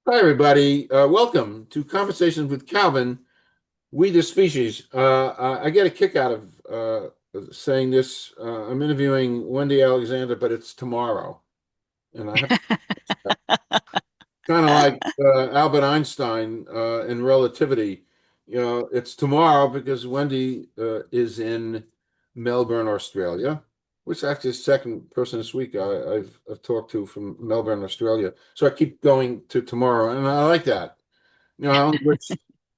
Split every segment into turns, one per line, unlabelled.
Hi, everybody. Welcome to Conversations with Calvin, We the Species. I get a kick out of saying this. I'm interviewing Wendy Alexander, but it's tomorrow. And I have kind of like Albert Einstein in relativity. It's tomorrow because Wendy is in Melbourne, Australia, which actually is the second person this week I've talked to from Melbourne, Australia. So I keep going to tomorrow, and I like that. I only wish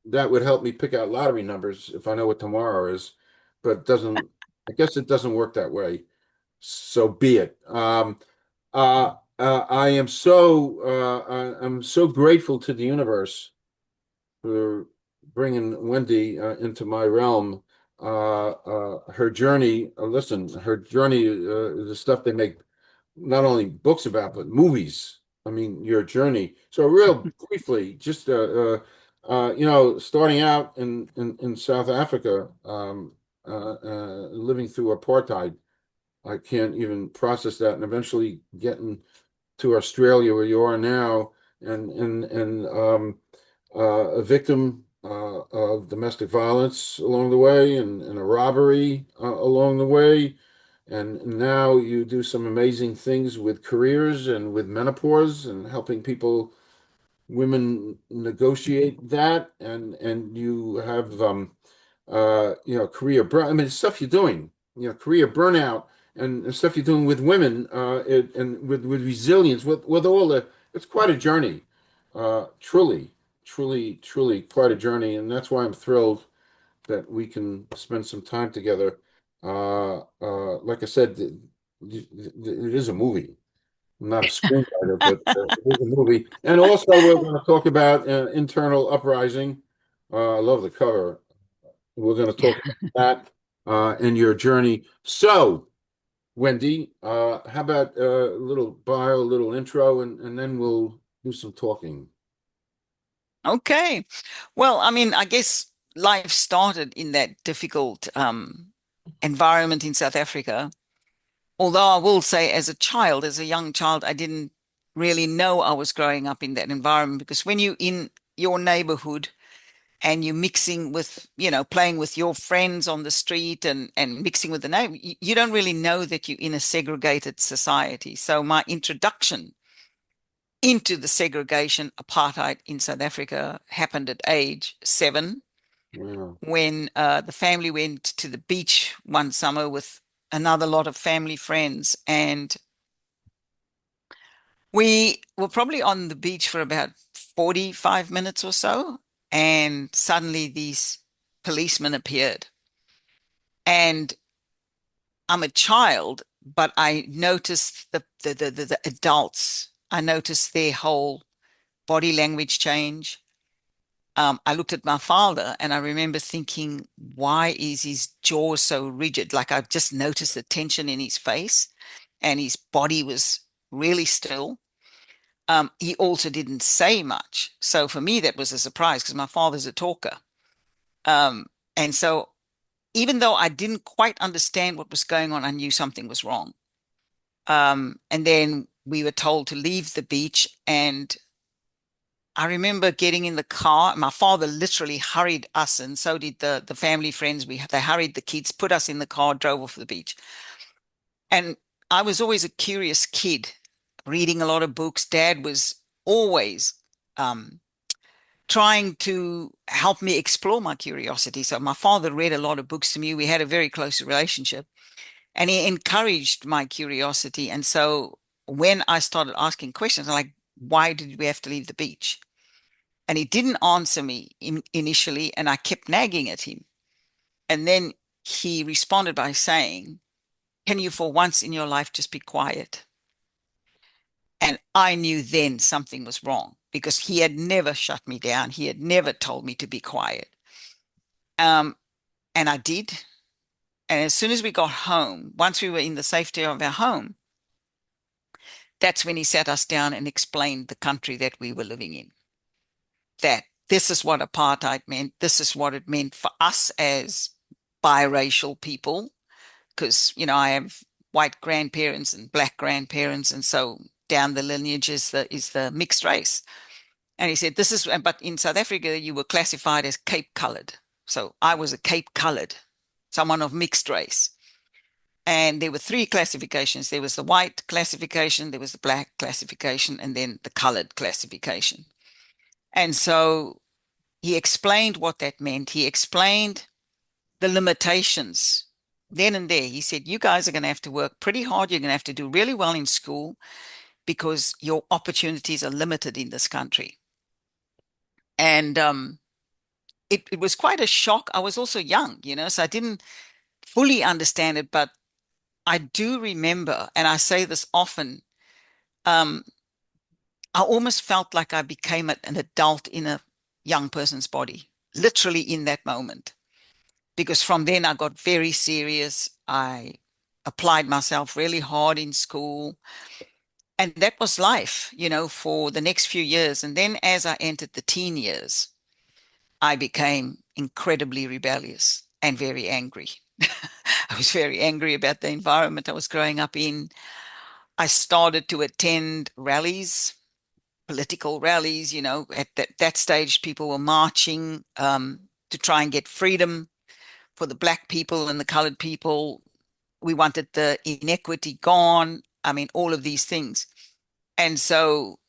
that would help me pick out lottery numbers if I know what tomorrow is, but it doesn't, I guess it doesn't work that way. So be it. I'm so grateful to the universe for bringing Wendy into my realm. Her journey, listen, her journey, the stuff they make not only books about, but movies. I mean, your journey. So real briefly, just starting out in South Africa, living through apartheid, I can't even process that, and eventually getting to Australia where you are now, and a victim of domestic violence along the way, and a robbery along the way. And now you do some amazing things with careers and with menopause and helping women negotiate that. And you have, career burn. I mean, stuff you're doing, career burnout and stuff you're doing with women, and with resilience, with all it's quite a journey. Truly, truly, truly quite a journey. And that's why I'm thrilled that we can spend some time together. Like I said, it is a movie. I'm not a screenwriter, but it is a movie. And also, we're going to talk about Internal Uprising. I love the cover. We're going to talk about that and your journey. So, Wendy, how about a little bio, a little intro, and then we'll do some talking.
Okay. Well, I mean, I guess life started in that difficult environment in South Africa. Although I will say, as a child, as a young child, I didn't really know I was growing up in that environment because when you're in your neighborhood and you're mixing with, playing with your friends on the street and mixing with the neighbor, you don't really know that you're in a segregated society. So my introduction into the segregation apartheid in South Africa happened at age 7
Wow.
when the family went to the beach one summer with another lot of family friends. And we were probably on the beach for about 45 minutes or so. And suddenly these policemen appeared. And I'm a child, but I noticed the adults. I noticed their whole body language change. I looked at my father and I remember thinking, why is his jaw so rigid? Like I've just noticed the tension in his face and his body was really still. He also didn't say much. So for me, that was a surprise because my father's a talker. Um, and so even though I didn't quite understand what was going on, I knew something was wrong. And then we were told to leave the beach, and I remember getting in the car. My father literally hurried us, and so did the family friends. They hurried the kids, put us in the car, drove off the beach. And I was always a curious kid, reading a lot of books. Dad was always um, trying to help me explore my curiosity. So my father read a lot of books to me. We had a very close relationship, and he encouraged my curiosity. And so when I started asking questions, I'm like, why did we have to leave the beach? And he didn't answer me initially, and I kept nagging at him. And then he responded by saying, can you for once in your life just be quiet? And I knew then something was wrong because he had never shut me down. He had never told me to be quiet. Um, and I did. And as soon as we got home, once we were in the safety of our home, that's when he sat us down and explained the country that we were living in. That this is what apartheid meant. This is what it meant for us as biracial people, because, I have white grandparents and black grandparents. And so down the lineage is the mixed race. And he said, this is, but in South Africa, you were classified as Cape colored. So I was a Cape colored, someone of mixed race. And there were three classifications. There was the white classification, there was the black classification, and then the colored classification. And so he explained what that meant. He explained the limitations. Then and there, he said, you guys are going to have to work pretty hard. You're going to have to do really well in school because your opportunities are limited in this country. And it was quite a shock. I was also young, so I didn't fully understand it, but I do remember, and I say this often, um, I almost felt like I became an adult in a young person's body, literally in that moment. Because from then I got very serious. I applied myself really hard in school. And that was life, for the next few years. And then as I entered the teen years, I became incredibly rebellious and very angry. I was very angry about the environment I was growing up in. I started to attend rallies, political rallies. At that stage, people were marching to try and get freedom for the black people and the colored people. We wanted the inequity gone. I mean, all of these things. And so,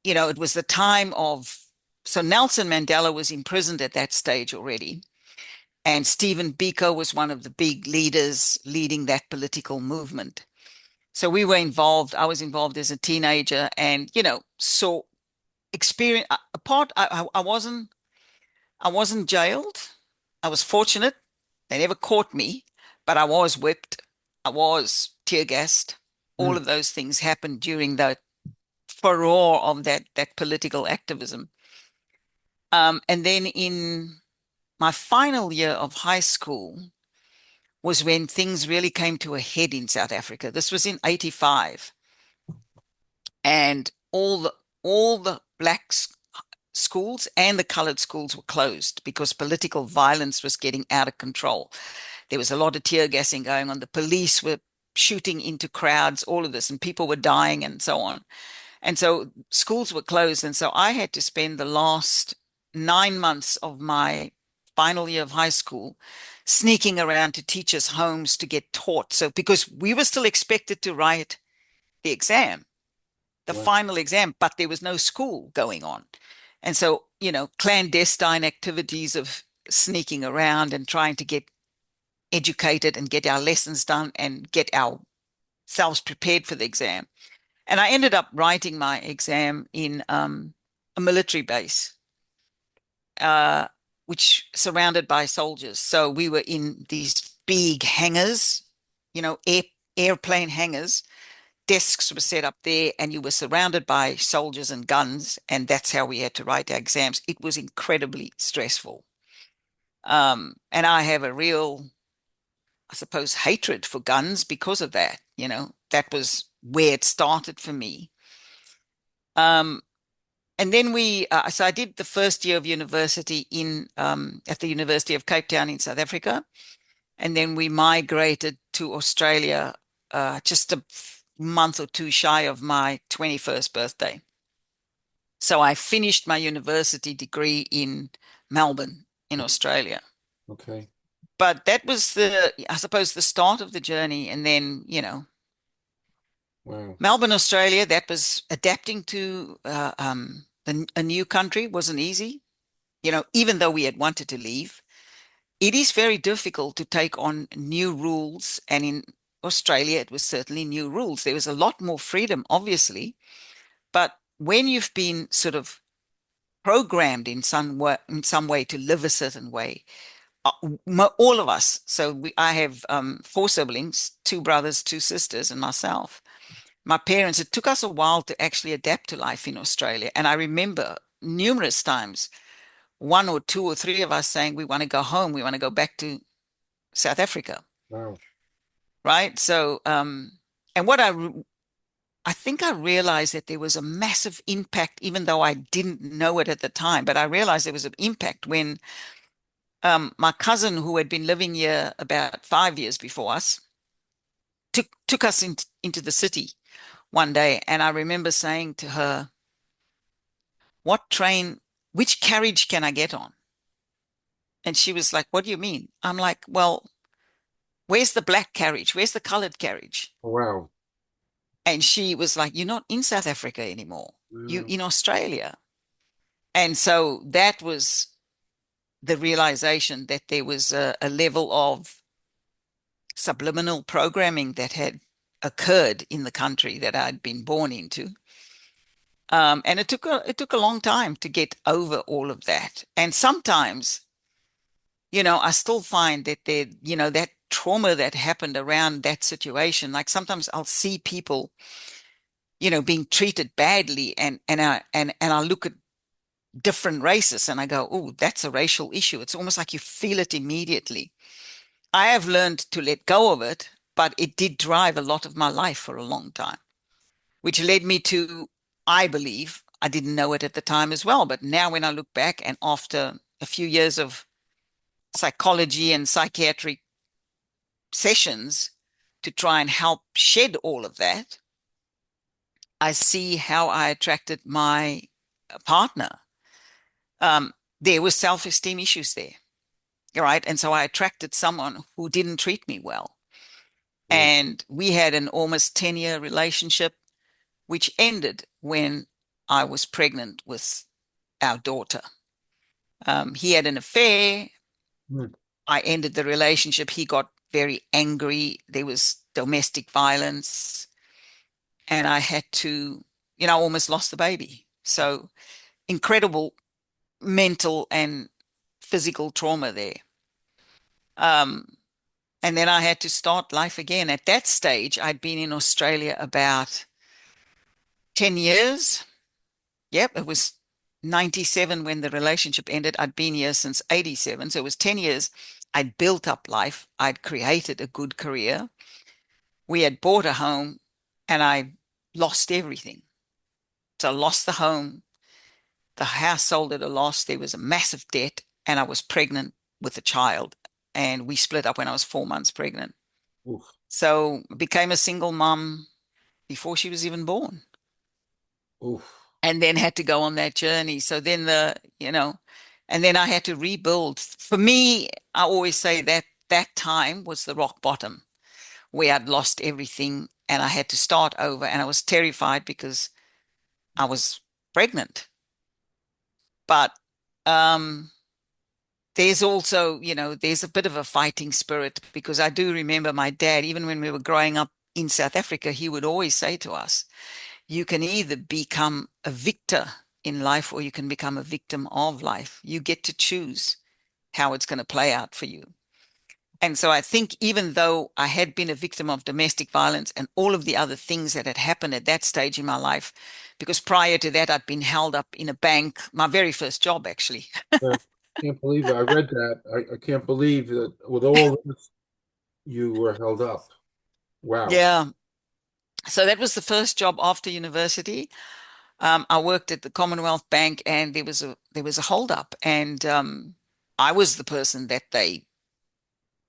it was the time of, so Nelson Mandela was imprisoned at that stage already. And Stephen Biko was one of the big leaders leading that political movement. So we were involved. I was involved as a teenager, and so experience apart. I wasn't jailed. I was fortunate. They never caught me, but I was whipped. I was tear gassed. All
Mm.
of those things happened during the furore of that political activism. And then in my final year of high school was when things really came to a head in South Africa. This was in 85. And all the black schools and the colored schools were closed because political violence was getting out of control. There was a lot of tear gassing going on. The police were shooting into crowds, all of this, and people were dying and so on. And so schools were closed. And so I had to spend the last 9 months of my final year of high school sneaking around to teachers' homes to get taught. So because we were still expected to write the exam, the
Wow.
final exam, but there was no school going on. And so, clandestine activities of sneaking around and trying to get educated and get our lessons done and get ourselves prepared for the exam. And I ended up writing my exam in a military base, uh, which surrounded by soldiers. So we were in these big hangars, airplane hangars. Desks were set up there, and you were surrounded by soldiers and guns, and that's how we had to write our exams. It was incredibly stressful. And I have a real, I suppose, hatred for guns because of that. That was where it started for me. Um, and then so I did the first year of university in at the University of Cape Town in South Africa, and then we migrated to Australia just a month or two shy of my 21st birthday. So I finished my university degree in Melbourne in Australia.
Okay.
But that was I suppose, the start of the journey. And then,
Wow.
Melbourne, Australia, that was adapting to a new country wasn't easy. Even though we had wanted to leave, it is very difficult to take on new rules. And in Australia, it was certainly new rules. There was a lot more freedom, obviously. But when you've been sort of programmed in some way to live a certain way, uh, all of us. So I have four siblings, two brothers, two sisters, and myself. My parents, it took us a while to actually adapt to life in Australia. And I remember numerous times, one or two or three of us saying, we want to go home, we want to go back to South Africa,
Wow.
right? So, and I think I realized that there was a massive impact, even though I didn't know it at the time, but I realized there was an impact when my cousin, who had been living here about 5 years before us, took us into the city one day. And I remember saying to her, what train, which carriage can I get on? And she was like, what do you mean? I'm like, well, where's the black carriage? Where's the colored carriage?
Wow.
And she was like, you're not in South Africa anymore. You
Wow.
in Australia. And so that was the realization that there was a level of subliminal programming that had occurred in the country that I'd been born into. And it took a long time to get over all of that. And sometimes, I still find that that trauma that happened around that situation, like sometimes I'll see people, being treated badly and I look at different races and I go, oh, that's a racial issue. It's almost like you feel it immediately. I have learned to let go of it, but it did drive a lot of my life for a long time, which led me to, I believe, I didn't know it at the time as well, but now when I look back and after a few years of psychology and psychiatric sessions to try and help shed all of that, I see how I attracted my partner. There were self-esteem issues there, right? And so I attracted someone who didn't treat me well.
Wow.
And we had an almost 10-year relationship, which ended when I was pregnant with our daughter. He had an affair.
Hmm.
I ended the relationship. He got very angry. There was domestic violence, and I had to, almost lost the baby. So incredible mental and physical trauma there. Um, and then I had to start life again. At that stage, I'd been in Australia about 10 years. Yep, it was 97 when the relationship ended. I'd been here since 87. So it was 10 years. I'd built up life. I'd created a good career. We had bought a home and I lost everything. So I lost the home. The house sold at a loss. There was a massive debt and I was pregnant with a child. And we split up when I was 4 months pregnant.
Oof.
So became a single mom before she was even born
Oof.
and then had to go on that journey. So then and then I had to rebuild. For me, I always say that that time was the rock bottom where I'd lost everything and I had to start over. And I was terrified because I was pregnant. But um, there's also, there's a bit of a fighting spirit because I do remember my dad, even when we were growing up in South Africa, he would always say to us, you can either become a victor in life or you can become a victim of life. You get to choose how it's going to play out for you. And so I think even though I had been a victim of domestic violence and all of the other things that had happened at that stage in my life, because prior to that, I'd been held up in a bank, my very first job, actually.
I can't believe it. I read that. I can't believe that with all this, you were held up. Wow.
Yeah. So that was the first job after university. I worked at the Commonwealth Bank and there was a holdup and I was the person that they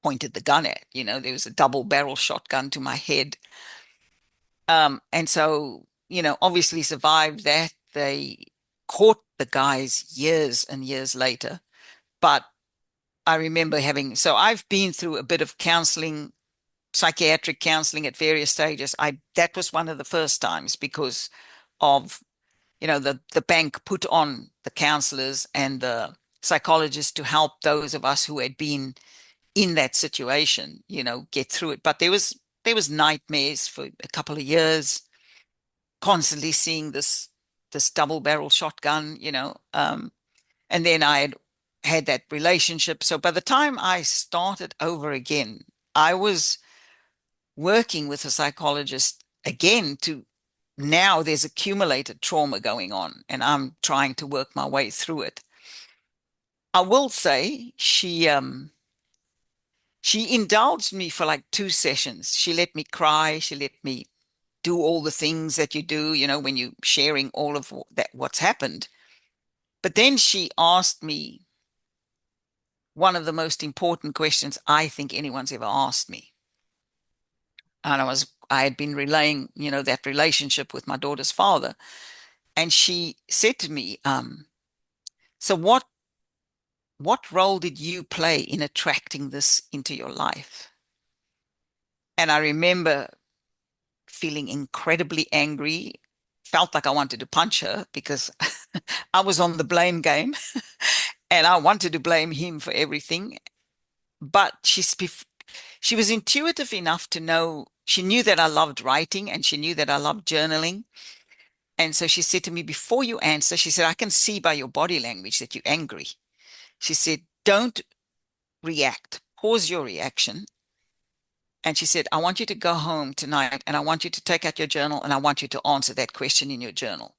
pointed the gun at. There was a double barrel shotgun to my head. And so, obviously survived that. They caught the guys years and years later. But I remember so I've been through a bit of counseling, psychiatric counseling at various stages. That was one of the first times because of, the bank put on the counselors and the psychologists to help those of us who had been in that situation, get through it. But there was nightmares for a couple of years, constantly seeing this double barrel shotgun, and then I had that relationship. So by the time I started over again, I was working with a psychologist again to now there's accumulated trauma going on and I'm trying to work my way through it. I will say she indulged me for like 2 sessions. She let me cry. She let me do all the things that you do, when you're sharing all of what's happened. But then she asked me one of the most important questions I think anyone's ever asked me. And I had been relaying, that relationship with my daughter's father. And she said to me, so what role did you play in attracting this into your life? And I remember feeling incredibly angry, felt like I wanted to punch her because I was on the blame game and I wanted to blame him for everything. But she was intuitive enough to know, she knew that I loved writing and she knew that I loved journaling. And so she said to me, before you answer, she said, I can see by your body language that you're angry. She said, don't react, pause your reaction. And she said, I want you to go home tonight and I want you to take out your journal and I want you to answer that question in your journal.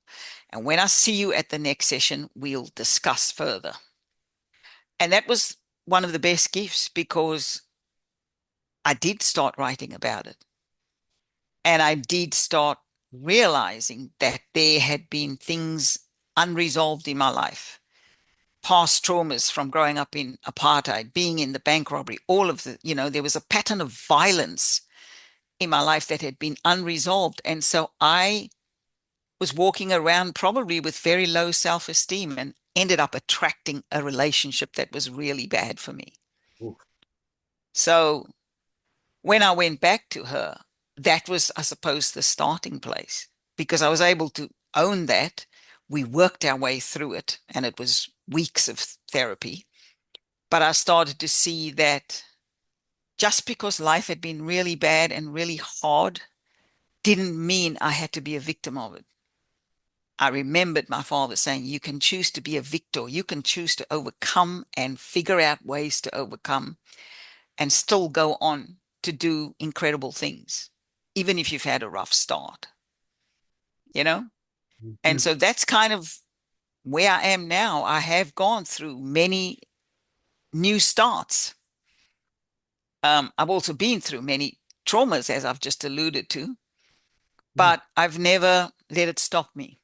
And when I see you at the next session, we'll discuss further. And that was one of the best gifts because I did start writing about it. And I did start realizing that there had been things unresolved in my life, past traumas from growing up in apartheid, being in the bank robbery, all of there was a pattern of violence in my life that had been unresolved. And so I was walking around probably with very low self-esteem and ended up attracting a relationship that was really bad for me.
Oof.
So when I went back to her, that was, I suppose, the starting place because I was able to own that. We worked our way through it, and it was weeks of therapy. But I started to see that just because life had been really bad and really hard didn't mean I had to be a victim of it. I remembered my father saying, you can choose to be a victor. You can choose to overcome and figure out ways to overcome and still go on to do incredible things, even if you've had a rough start, you know? And
Mhm.
so that's kind of where I am now. I have gone through many new starts. I've also been through many traumas, as I've just alluded to,
Mm.
but I've never let it stop me.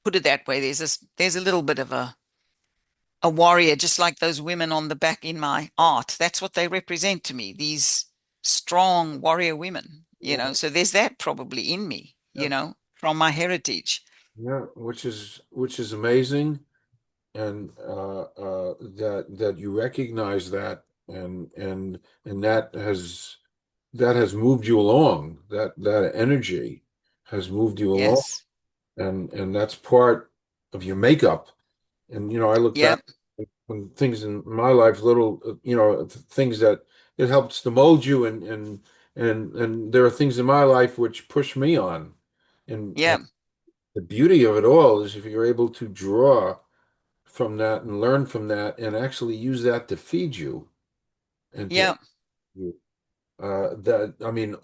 Put it that way. There's a little bit of a warrior, just like those women on the back in my art. That's what they represent to me, these strong warrior women,
Yeah,
So there's that probably in me,
yeah,
from my heritage.
yeah, which is amazing, and that you recognize that, and that has moved you along. That energy has moved you along,
Yes.
and that's part of your makeup. And I look back
Yep.
on things in my life, little things that it helps to mold you, and there are things in my life which push me on. And
Yep.
the beauty of it all is if you're able to draw from that and learn from that and actually use that to feed you and to
Yep.
you. That I mean,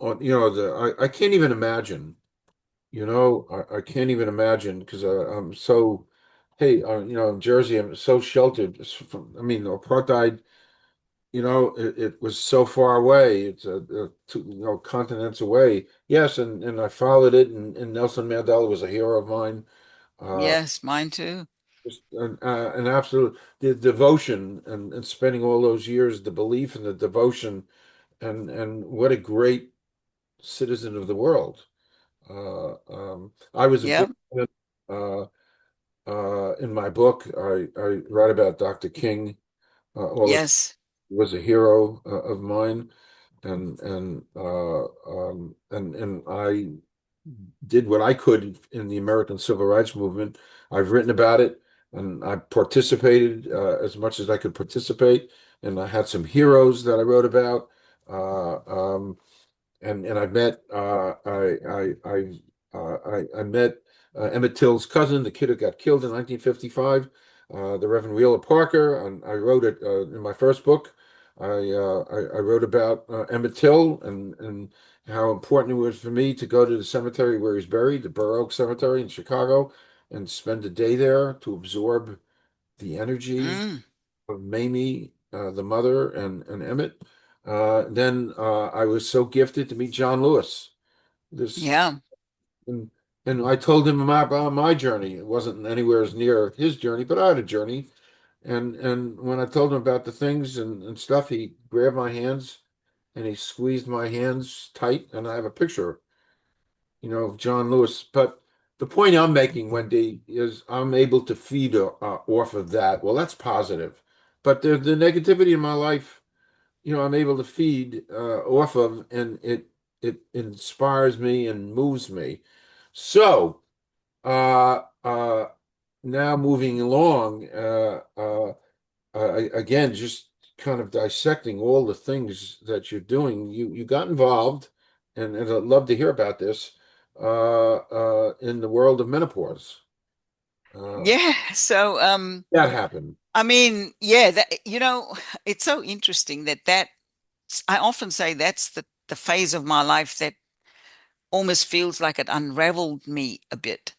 I can't even imagine. I can't even imagine because I'm so. Hey, in Jersey, I'm so sheltered. I mean, apartheid. It was so far away. It's two, continents away. Yes, and I followed it, and Nelson Mandela was a hero of mine. Uh,
Yes, mine too.
just an absolute the devotion and spending all those years, the belief and the devotion, and what a great citizen of the world. I was
Yep.
fortunate, in my book. I write about Dr. King all the time.
Yes.
He was a hero of mine, and I did what I could in the American Civil Rights Movement. I've written about it, and I participated as much as I could participate. And I had some heroes that I wrote about. Uh, um, and I met I met Emmett Till's cousin, the kid who got killed in 1955, the Reverend Wheeler Parker, and I wrote it in my first book. I wrote about Emmett Till and how important it was for me to go to the cemetery where he's buried, the Burr Oak Cemetery in Chicago, and spend a day there to absorb the energy
Mm.
of Mamie, the mother, and Emmett. Then I was so gifted to meet John Lewis. This
Yeah.
and, and I told him about my journey. It wasn't anywhere as near his journey, but I had a journey. And when I told him about the things and stuff, he grabbed my hands and he squeezed my hands tight. And I have a picture, of John Lewis. But the point I'm making, Wendy, is I'm able to feed off of that. Well, that's positive, but the negativity in my life, I'm able to feed off of, and it inspires me and moves me. So, uh, now moving along, again, just kind of dissecting all the things that you're doing. You got involved, and I'd love to hear about this in the world of menopause. Uh,
Yeah. So,
that happened.
I mean, yeah, it's so interesting that I often say that's the phase of my life that almost feels like it unraveled me a bit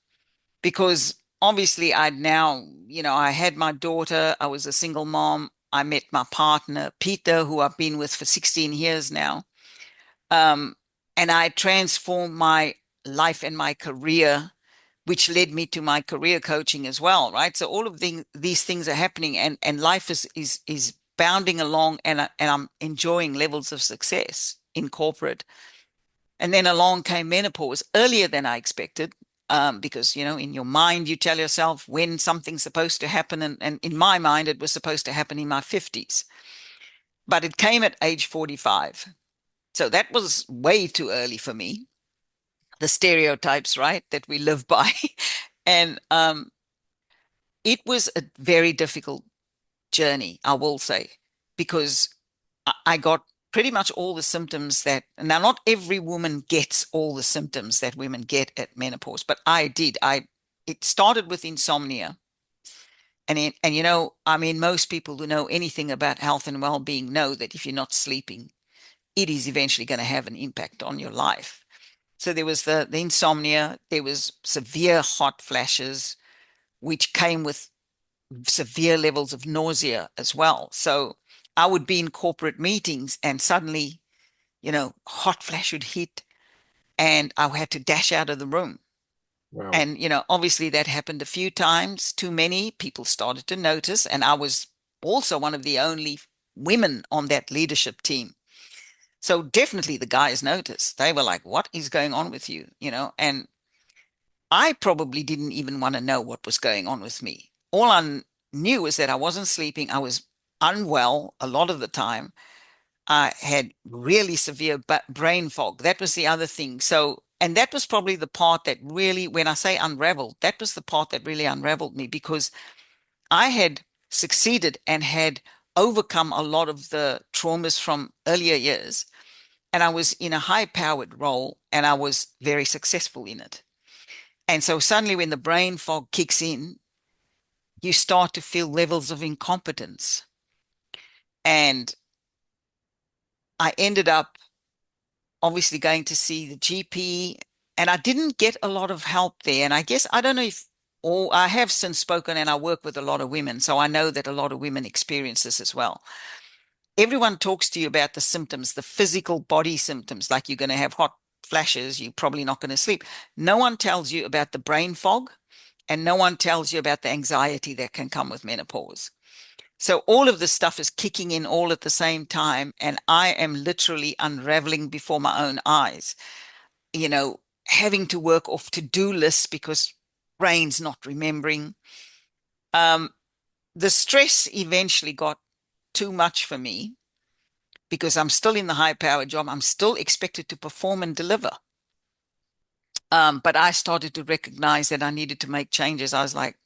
because obviously I had my daughter, I was a single mom, I met my partner, Peter, who I've been with for 16 years now. Um, and I transformed my life and my career, which led me to my career coaching as well, right? So all of these things are happening, and life is bounding along, and I'm enjoying levels of success in corporate. And then along came menopause earlier than I expected, because in your mind you tell yourself when something's supposed to happen, and in my mind it was supposed to happen in my 50s, but it came at age 45. So that was way too early for me. The stereotypes, right, that we live by. And it was a very difficult journey, I will say, because I got pretty much all the symptoms that now not every woman gets all the symptoms that women get at menopause, but I did. It started with insomnia. And I mean, most people who know anything about health and well-being know that if you're not sleeping, it is eventually going to have an impact on your life. So there was the insomnia, there was severe hot flashes, which came with severe levels of nausea as well. So I would be in corporate meetings and suddenly, hot flash would hit and I had to dash out of the room.
Wow.
And, obviously that happened a few times, too many people started to notice. And I was also one of the only women on that leadership team. So definitely the guys noticed. They were like, what is going on with you? And I probably didn't even want to know what was going on with me. All I knew was that I wasn't sleeping. I was unwell a lot of the time. I had really severe brain fog. That was the other thing. So, and that was probably the part that really, when I say unraveled, that was the part that really unraveled me because I had succeeded and had overcome a lot of the traumas from earlier years. And I was in a high powered role and I was very successful in it. And so suddenly, when the brain fog kicks in, you start to feel levels of incompetence. And I ended up obviously going to see the GP, and I didn't get a lot of help there. And I guess I don't know if, or I have since spoken and I work with a lot of women. So I know that a lot of women experience this as well. Everyone talks to you about the symptoms, the physical body symptoms, like you're going to have hot flashes, you're probably not going to sleep. No one tells you about the brain fog, and no one tells you about the anxiety that can come with menopause. So all of this stuff is kicking in all at the same time, and I am literally unraveling before my own eyes, having to work off to-do lists because brain's not remembering. Um, the stress eventually got too much for me because I'm still in the high power job. I'm still expected to perform and deliver. But I started to recognize that I needed to make changes. I was like,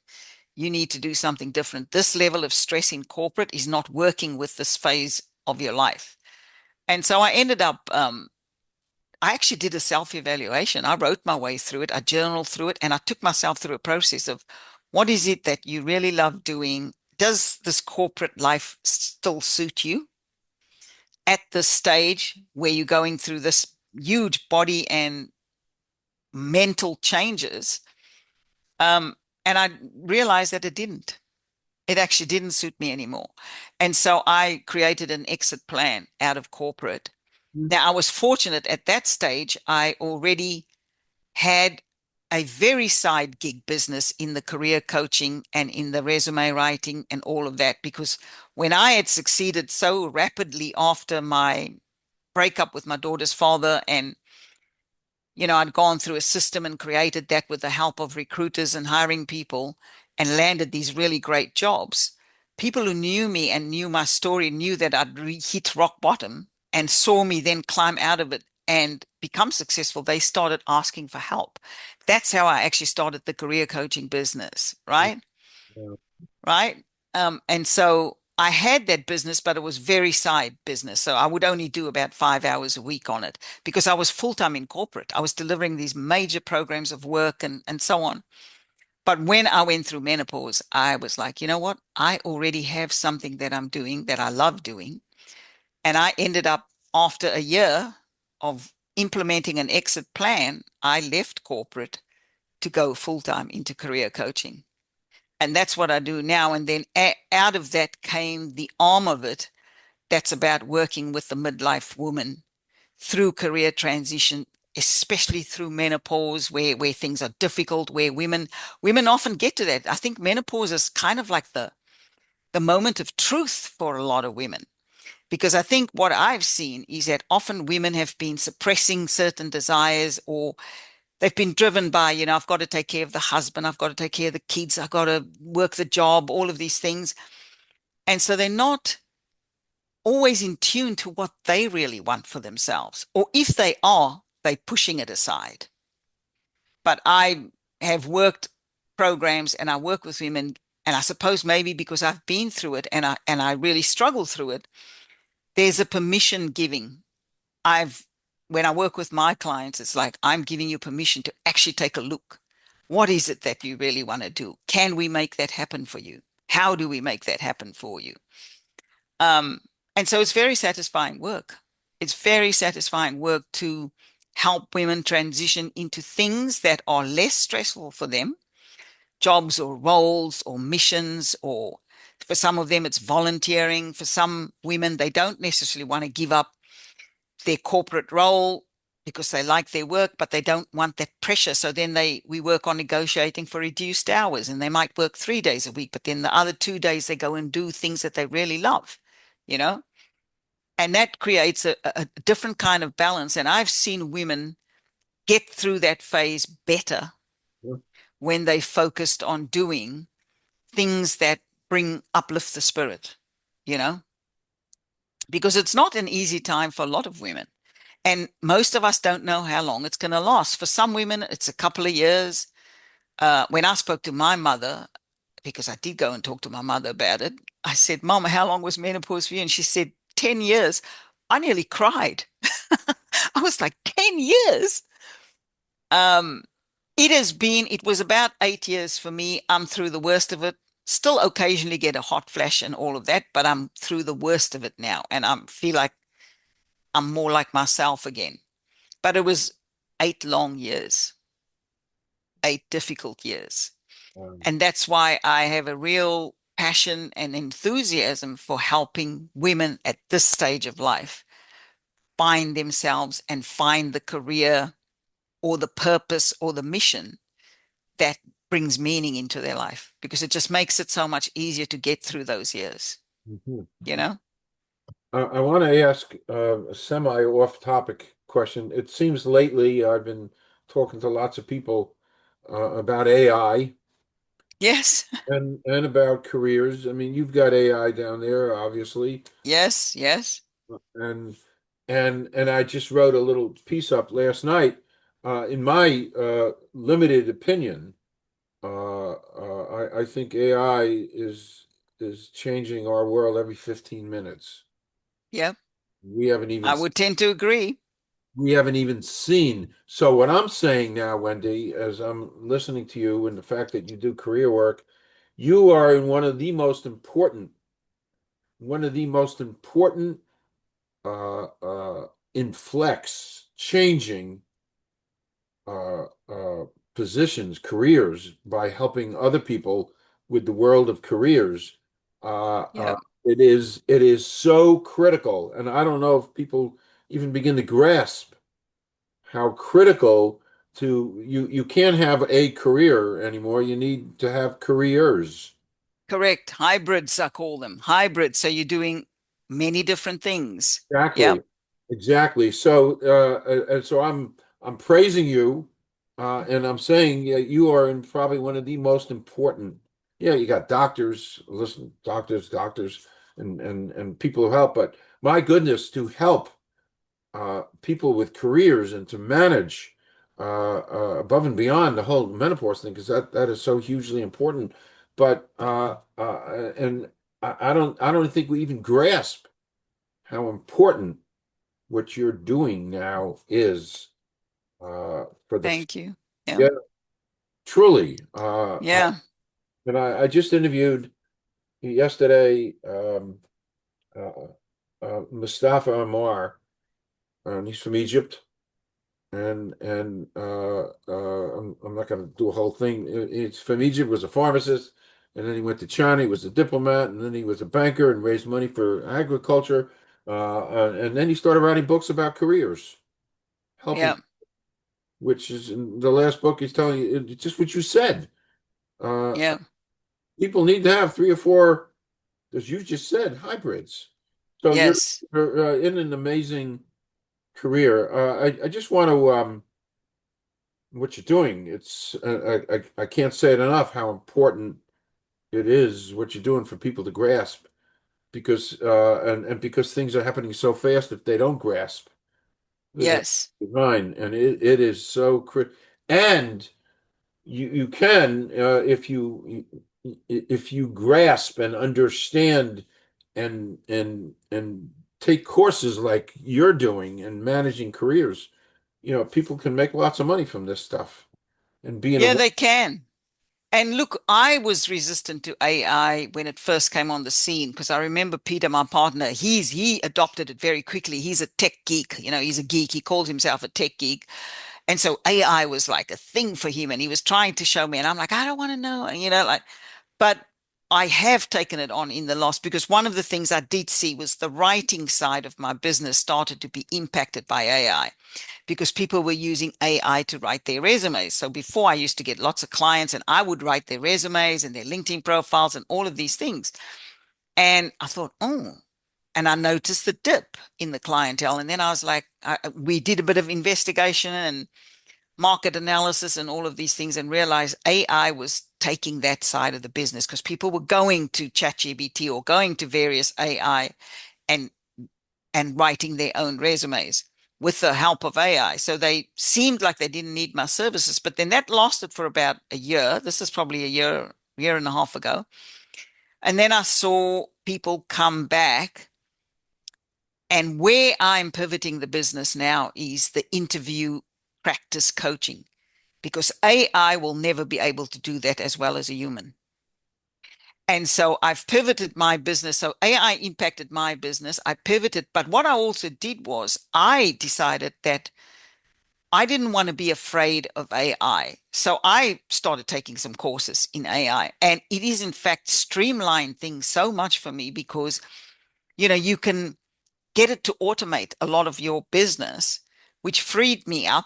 you need to do something different. This level of stress in corporate is not working with this phase of your life. And so I ended up, I actually did a self-evaluation. I wrote my way through it, I journaled through it, and I took myself through a process of what is it that you really love doing? Does this corporate life still suit you at this stage where you're going through this huge body and mental changes? And I realized that it didn't. It actually didn't suit me anymore. And so I created an exit plan out of corporate. Now, I was fortunate at that stage, I already had a very side gig business in the career coaching and in the resume writing and all of that, because when I had succeeded so rapidly after my breakup with my daughter's father and I'd gone through a system and created that with the help of recruiters and hiring people and landed these really great jobs. People who knew me and knew my story knew that I'd hit rock bottom and saw me then climb out of it and become successful. They started asking for help. That's how I actually started the career coaching business, right?
Yeah.
Right. And so I had that business, but it was very side business. So I would only do about 5 hours a week on it because I was full-time in corporate. I was delivering these major programs of work and so on. But when I went through menopause, I was like, you know what? I already have something that I'm doing that I love doing. And I ended up, after a year of implementing an exit plan, I left corporate to go full-time into career coaching. And that's what I do now. And then out of that came the arm of it that's about working with the midlife woman through career transition, especially through menopause, where things are difficult, where women often get to that. I think menopause is kind of like the moment of truth for a lot of women. Because I think what I've seen is that often women have been suppressing certain desires, or they've been driven by, I've got to take care of the husband, I've got to take care of the kids, I've got to work the job, all of these things. And so they're not always in tune to what they really want for themselves. Or if they are, they're pushing it aside. But I have worked programs and I work with women, and I suppose maybe because I've been through it and I really struggle through it, there's a permission giving. I've When I work with my clients, it's like I'm giving you permission to actually take a look. What is it that you really want to do? Can we make that happen for you? How do we make that happen for you? Um, and so it's very satisfying work. It's very satisfying work to help women transition into things that are less stressful for them, jobs or roles or missions, or for some of them, it's volunteering. For some women, they don't necessarily want to give up their corporate role because they like their work, but they don't want that pressure. So then we work on negotiating for reduced hours, and they might work 3 days a week, but then the other 2 days they go and do things that they really love, you know? And that creates a different kind of balance. And I've seen women get through that phase better
Yeah.
when they focused on doing things that uplift the spirit, you know, because it's not an easy time for a lot of women. And most of us don't know how long it's going to last. For some women, it's a couple of years. When I spoke to my mother, because I did go and talk to my mother about it, I said, Mama, how long was menopause for you? And she said, 10 years. I nearly cried. I was like, 10 years. Um, it was about 8 years for me. I'm through the worst of it. Still occasionally get a hot flash and all of that, but I'm through the worst of it now. And I feel like I'm more like myself again. But it was 8 long years, 8 difficult years.
Um,
And that's why I have a real passion and enthusiasm for helping women at this stage of life find themselves and find the career or the purpose or the mission that brings meaning into their life, because it just makes it so much easier to get through those years,
mhm.
you know?
I want to ask a semi-off-topic question. It seems lately I've been talking to lots of people about AI
Yes,
and about careers. I mean, you've got AI down there, obviously,
yes, yes.
and and I just wrote a little piece up last night. In my limited opinion, I think AI is changing our world every 15 minutes.
Yep.
We haven't even
I would tend to agree.
we haven't even seen. So what I'm saying now, Wendy, as I'm listening to you and the fact that you do career work, you are in one of the most important inflex changing uh, uh, positions, careers by helping other people with the world of careers. Uh, uh,
Yep.
it is so critical, and I don't know if people even begin to grasp how critical to you can't have a career anymore. You need to have careers.
Correct. Hybrids, I call them hybrids. So you're doing many different things. Yep.
Exactly. Exactly. So and so I'm praising you, and I'm saying you are in probably one of the most important. Yeah, you got doctors, listen, doctors, and people who help. But my goodness, to help people with careers and to manage above and beyond the whole menopause thing, because that is so hugely important. But and I don't think we even grasp how important what you're doing now is for the
Thank you. Yeah.
yeah, truly.
Yeah.
And I just interviewed yesterday uh, Mustafa Amar, and he's from Egypt. I'm not going to do a whole thing. It's from Egypt, was a pharmacist, and then he went to China. He was a diplomat, and then he was a banker and raised money for agriculture. And then he started writing books about careers, helping,
Yeah.
which is in the last book. He's telling you it's just what you said. Uh,
Yeah.
People need to have three or four, as you just said, hybrids. So
Yes.
you're in an amazing career. I just want to what you're doing. It's I can't say it enough how important it is what you're doing for people to grasp because and because things are happening so fast if they don't grasp the
Yes.
design and it is so crit and you can if you grasp and understand and take courses like you're doing and managing careers, people can make lots of money from this stuff and being
Yeah,
aware.
they can. And look, I was resistant to AI when it first came on the scene because I remember Peter, my partner, he adopted it very quickly. He's a tech geek, he's a geek. He called himself a tech geek. And so AI was like a thing for him and he was trying to show me and I'm like, I don't want to know, like, but I have taken it on in the loss because one of the things I did see was the writing side of my business started to be impacted by AI because people were using AI to write their resumes. So before I used to get lots of clients and I would write their resumes and their LinkedIn profiles and all of these things. And I thought, oh, and I noticed the dip in the clientele. And then I was like, we did a bit of investigation and market analysis and all of these things and realized AI was taking that side of the business because people were going to ChatGPT or going to various AI and writing their own resumes with the help of AI. So they seemed like they didn't need my services, but then that lasted for about a year. This is probably year and a half ago. And then I saw people come back. And where I'm pivoting the business now is the interview practice coaching because AI will never be able to do that as well as a human. And so I've pivoted my business. So AI impacted my business. I pivoted. But what I also did was I decided that I didn't want to be afraid of AI. So I started taking some courses in AI. And it is, in fact, streamlined things so much for me because, you can get it to automate a lot of your business, which freed me up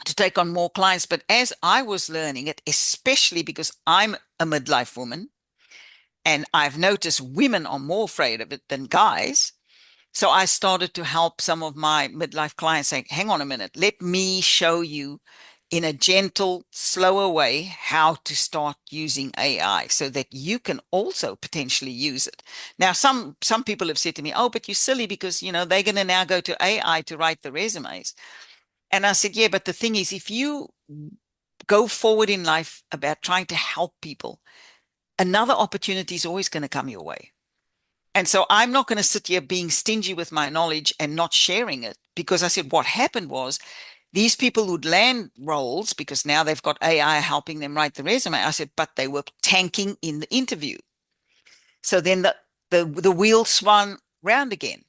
to take on more clients. But as I was learning it, especially because I'm a midlife woman, and I've noticed women are more afraid of it than guys. So I started to help some of my midlife clients saying, hang on a minute, let me show you in a gentle, slower way how to start using AI so that you can also potentially use it. Now, some people have said to me, oh, but you're silly because, they're going to now go to AI to write the resumes. And I said, yeah, but the thing is, if you go forward in life about trying to help people, another opportunity is always going to come your way. And so I'm not going to sit here being stingy with my knowledge and not sharing it because I said what happened was these people would land roles because now they've got AI helping them write the resume. I said, but they were tanking in the interview. So then the wheel swung round again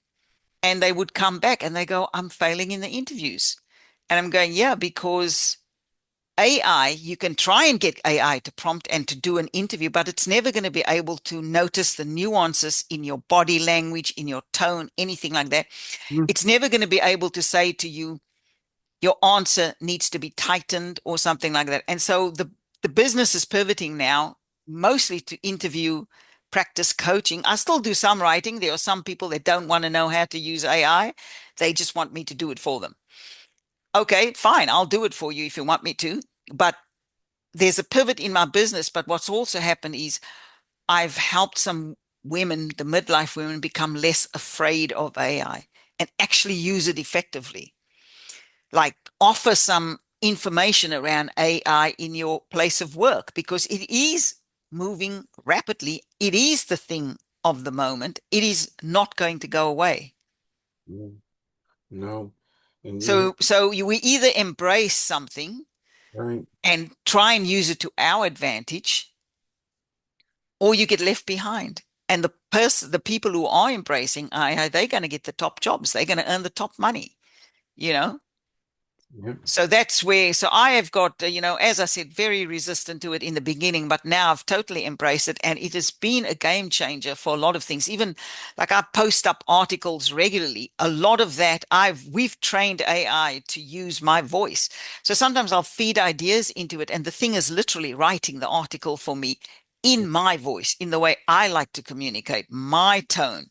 and they would come back and they go, I'm failing in the interviews. And I'm going, yeah, because AI, you can try and get AI to prompt and to do an interview, but it's never going to be able to notice the nuances in your body language, in your tone, anything like that.
Hmm.
It's never going to be able to say to you, your answer needs to be tightened or something like that. And so the business is pivoting now mostly to interview practice coaching. I still do some writing. There are some people that don't want to know how to use AI. They just want me to do it for them. Okay, fine, I'll do it for you if you want me to. But there's a pivot in my business. But what's also happened is I've helped some women, the midlife women, become less afraid of AI and actually use it effectively. Like offer some information around AI in your place of work because it is moving rapidly. It is the thing of the moment. It is not going to go away.
Mm, no, and
We either embrace something
right,
and try and use it to our advantage, or you get left behind. And the people who are embracing AI, they're going to get the top jobs. They're going to earn the top money, you know?
yeah,
So that's where, so I have got, as I said, very resistant to it in the beginning, but now I've totally embraced it. And it has been a game changer for a lot of things. Even like I post up articles regularly. A lot of that we've trained AI to use my voice. So sometimes I'll feed ideas into it, and the thing is literally writing the article for me in my voice, in the way I like to communicate, my tone.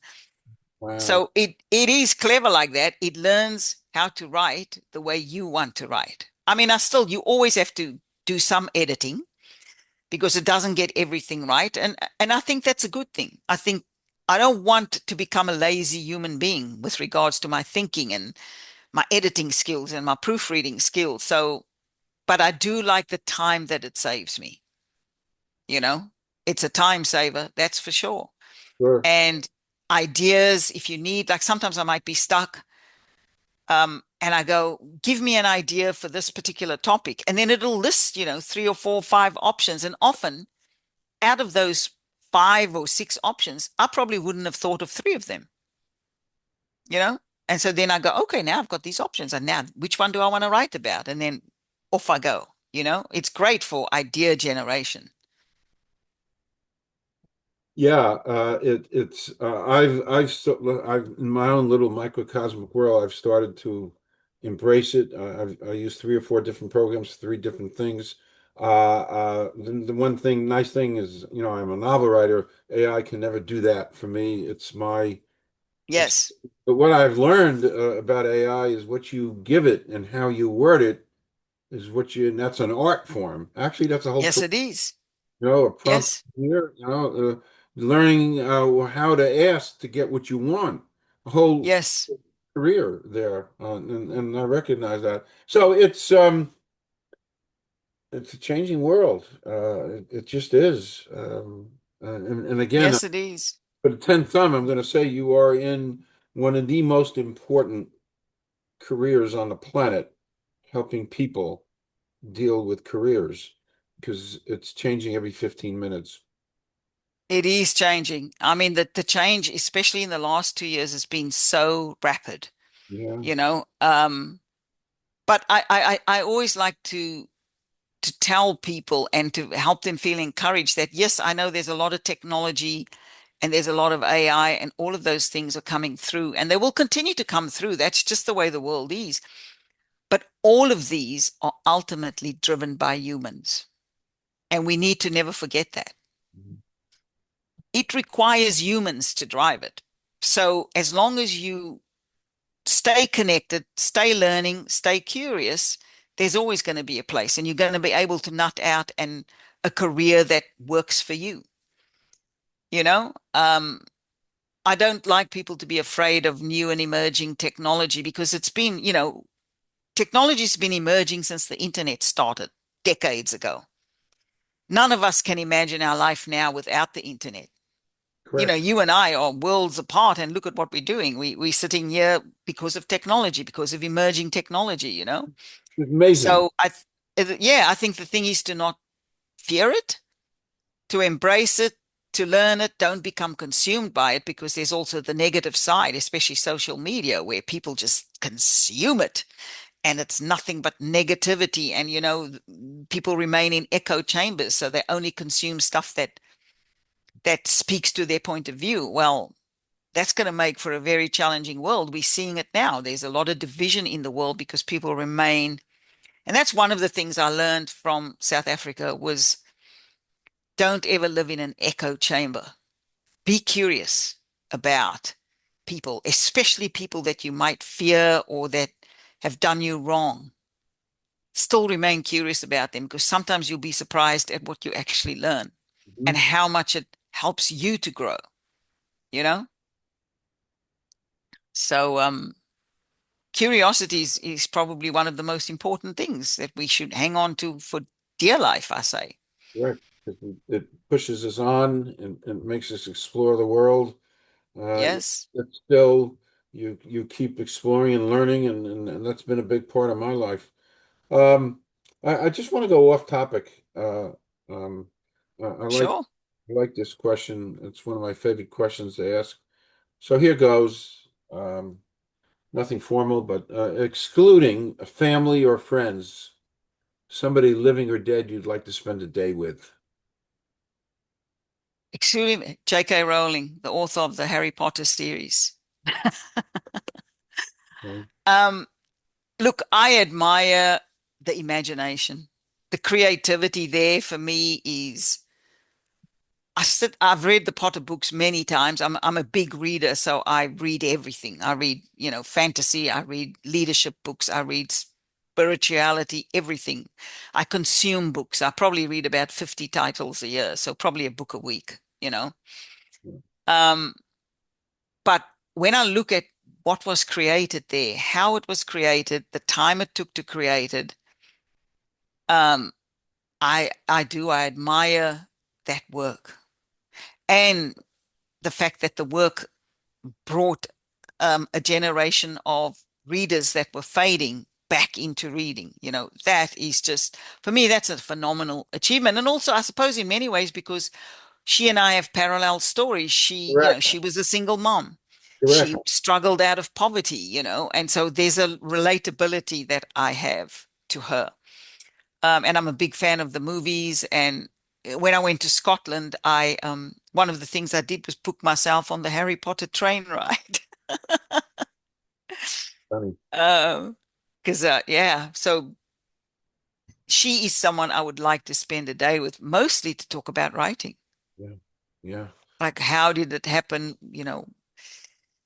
wow,
So it is clever like that. It learns how to write the way you want to write. I mean, you always have to do some editing because it doesn't get everything right. And I think that's a good thing. I think I don't want to become a lazy human being with regards to my thinking and my editing skills and my proofreading skills. So, but I do like the time that it saves me, you know? It's a time saver, that's for sure.
sure,
And ideas, if you need, like sometimes I might be stuck. And I go, give me an idea for this particular topic. And then it'll list, three or four, five options. And often out of those five or six options, I probably wouldn't have thought of three of them, you know? And so then I go, okay, now I've got these options. And now which one do I want to write about? And then off I go, It's great for idea generation.
yeah. I've in my own little microcosmic world, I've started to embrace it. I use three or four different programs, three different things. The one thing, nice thing is, I'm a novel writer. AI can never do that for me. It's,
Yes.
but what I've learned about AI is what you give it and how you word it is and that's an art form. Actually, that's a whole,
Yes, it is.
a prompt
Yes.
here, learning how to ask to get what you want. A whole
Yes.
career there, and I recognize that. So it's a changing world. It just is. And again,
Yes, it is.
for the 10th time, I'm going to say you are in one of the most important careers on the planet, helping people deal with careers because it's changing every 15 minutes.
It is changing. I mean, the change, especially in the last 2 years, has been so rapid,
Yeah,
you know. But I always like to tell people and to help them feel encouraged that yes, I know there's a lot of technology and there's a lot of AI and all of those things are coming through and they will continue to come through. That's just the way the world is. But all of these are ultimately driven by humans. And we need to never forget that. It requires humans to drive it. So as long as you stay connected, stay learning, stay curious, there's always going to be a place and you're going to be able to nut out and a career that works for you. You know, I don't like people to be afraid of new and emerging technology because it's been, technology's been emerging since the internet started decades ago. None of us can imagine our life now without the internet.
correct.
You and I are worlds apart, and look at what we're doing. We're sitting here because of technology, because of emerging technology.
It's amazing.
So yeah, I think the thing is to not fear it, to embrace it, to learn it. Don't become consumed by it because there's also the negative side, especially social media, where people just consume it and it's nothing but negativity. And people remain in echo chambers, so they only consume stuff that speaks to their point of view. Well, that's going to make for a very challenging world. We're seeing it now. There's a lot of division in the world because people remain, and that's one of the things I learned from South Africa was don't ever live in an echo chamber. Be curious about people, especially people that you might fear or that have done you wrong. still remain curious about them because sometimes you'll be surprised at what you actually learn and
Mhm.
how much it helps you to grow, you know? So, curiosity is probably one of the most important things that we should hang on to for dear life, I say.
Right. It pushes us on and makes us explore the world.
Yes,
It's still you keep exploring and learning, and that's been a big part of my life. Um, I just want to go off topic. I
sure.
I like this question. It's one of my favorite questions to ask. So here goes. Nothing formal, but excluding a family or friends, somebody living or dead you'd like to spend a day with.
Excuse me, J.K. Rowling, the author of the Harry Potter series.
Okay.
Um, Look, I admire the imagination. The creativity there for me is I've read the Potter books many times. I'm a big reader, so I read everything. I read, fantasy, I read leadership books, I read spirituality, everything. I consume books. I probably read about 50 titles a year, so probably a book a week. Um, but when I look at what was created there, how it was created, the time it took to create it, um, I admire that work. And the fact that the work brought a generation of readers that were fading back into reading. That is just, for me, that's a phenomenal achievement. And also, I suppose, in many ways, because she and I have parallel stories.
Correct.
She was a single mom.
Correct.
She struggled out of poverty, and so there's a relatability that I have to her. And I'm a big fan of the movies. And when I went to Scotland, I one of the things I did was book myself on the Harry Potter train ride.
Funny.
Um, because yeah, so she is someone I would like to spend a day with, mostly to talk about writing.
Yeah. Yeah.
Like, how did it happen?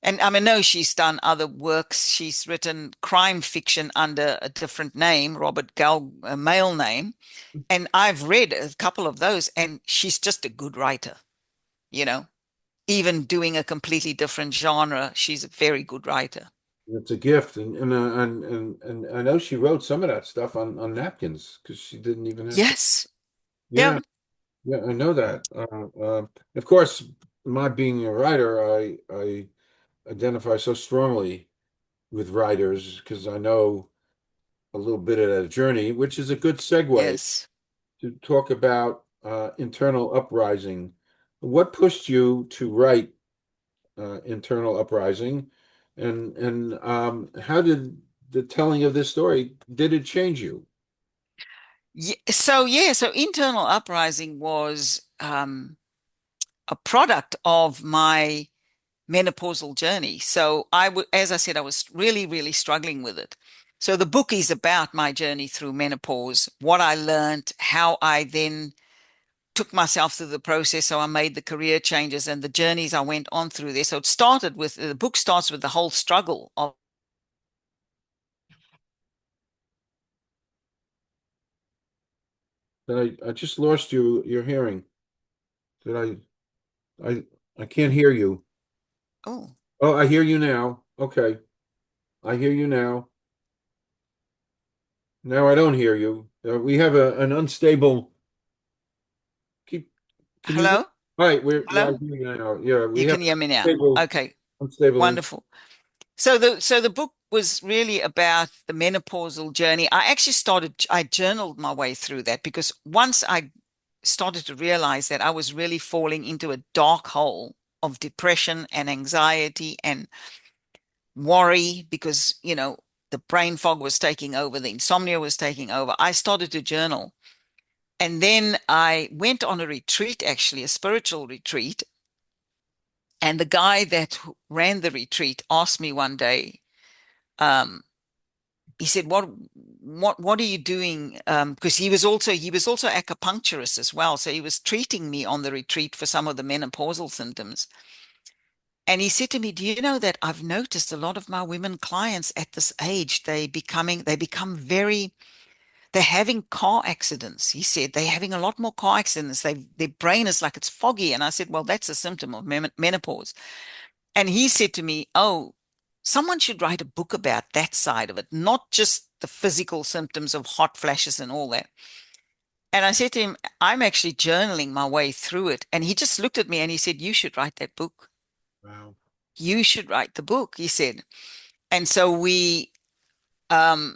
And I mean, no, she's done other works. She's written crime fiction under a different name, Robert Gal, a male name. And I've read a couple of those, and she's just a good writer, you know. Even doing a completely different genre, she's a very good writer.
It's a gift, and I know she wrote some of that stuff on napkins because she didn't even have to.
Yes.
Yeah,
Yeah.
yeah, I know that. Of course, my being a writer, I identify so strongly with writers because I know a little bit of that journey, which is a good segue
Yes.
to talk about internal uprising. What pushed you to write Internal Uprising, and how did the telling of this story did it change you?
So Internal Uprising was a product of my menopausal journey. So as I said, I was really, really struggling with it. So the book is about my journey through menopause, what I learned, how I then took myself through the process. So I made the career changes and the journeys I went on through there. So the book starts with the whole struggle of.
I just lost your hearing. Did I I can't hear you.
Oh,
Oh, I hear you now. Okay. I hear you now. Now I don't hear you. We have an unstable keep can you
hello?
all right, I
Hello?
hear you now. Yeah, we
You
have
can hear me now.
unstable
Okay,
unstable
wonderful. So the book was really about the menopausal journey. I journaled my way through that because once I started to realize that I was really falling into a dark hole of depression and anxiety and worry because, the brain fog was taking over, the insomnia was taking over. I started to journal. And then I went on a retreat, actually, a spiritual retreat. And the guy that ran the retreat asked me one day, um, he said, what are you doing? Because he was also acupuncturist as well. So he was treating me on the retreat for some of the menopausal symptoms. And he said to me, do you know that I've noticed a lot of my women clients at this age, they become very they're having car accidents. He said they're having a lot more car accidents. Their brain is like it's foggy. And I said, well, that's a symptom of menopause. And he said to me, oh, someone should write a book about that side of it, not just the physical symptoms of hot flashes and all that. And I said to him, I'm actually journaling my way through it. And he just looked at me and he said, you should write that book.
Wow.
You should write the book, he said. And so um